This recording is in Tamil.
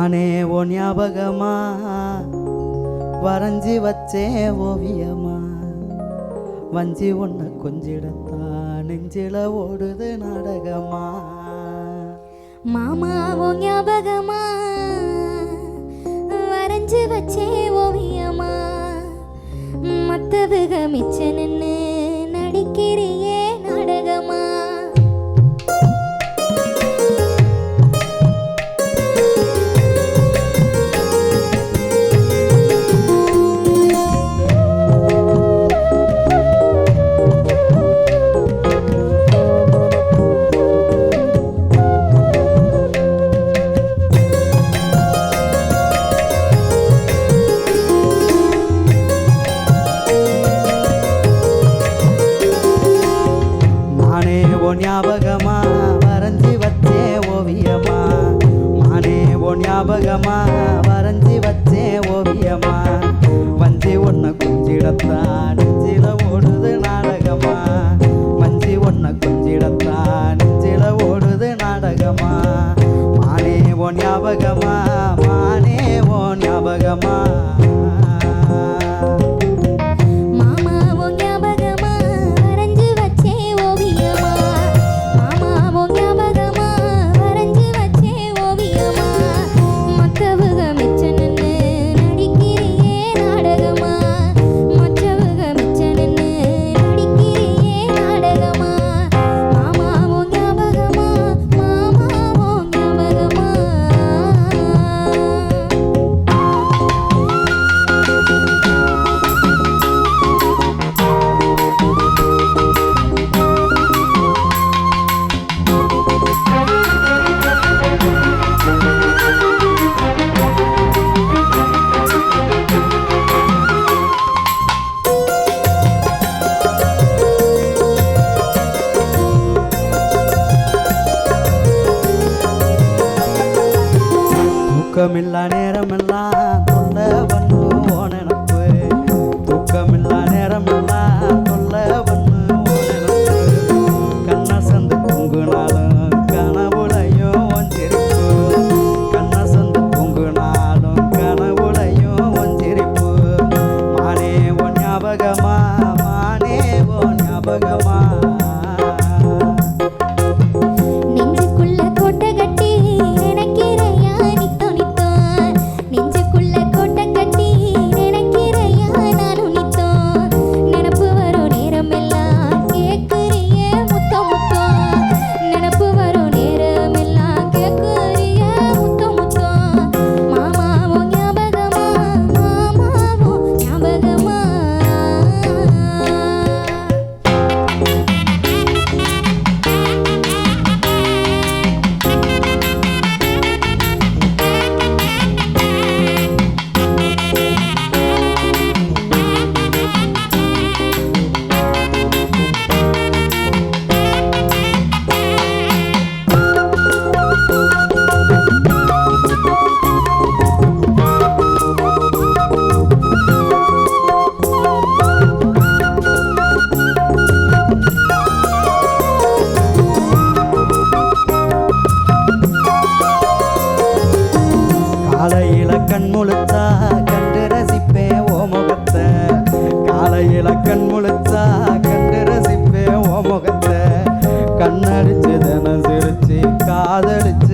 நானே ஓ ஞாபகமா வரைஞ்சி வச்சே ஓவியமா வஞ்சி ஒன்ன கொஞ்சிடத்தா நெஞ்சில ஓடுது நாடகமா. மாமா ஓ ஞாபகமா வரைஞ்சி வச்சே ஓவியமா மத்தவுக மிச்ச நின்னு நடிக்கிறியே நாடகமா. ஞாபகமா வரைஞ்சி வச்சே ஓவியமா மானே ஓ ஞாபகமா வரைஞ்சி வச்சே ஓவியமா வஞ்சி ஒன்ன கொஞ்சிடத்தா நெஞ்சில ஓடுது நாடகமா வஞ்சி ஒன்ன கொஞ்சிடத்தா நெஞ்சில ஓடுது நாடகமா. மானே ஓ ஞாபகமா மானே ஓ ஞாபகமா தூக்கமில்லா நேரமெல்லாம் தொல்ல பண்ணு ஓனப்பு தூக்கமில்லா நேரமெல்லாம் தொல்ல பண்ணு ஓனப்பு கண்ண சந்து தூங்குனாலும் கனவுலையும் ஒஞ்சிரிப்பு கண்ண சந்து தூங்குனாலும் கனவுலையும் ஒஞ்சிரிப்பு. மானே ஓ ஞாபகமா மானே ஓ ஞாபகமா காலையில கண் முழுத்தா கண்டு ரசிப்பே ஓ முகத்தை காலையில கண் முழுத்தா கண்டு ரசிப்பே ஓ முகத்தை கண்ணடிச்சு தினம் சிரிச்சு காதலிச்சு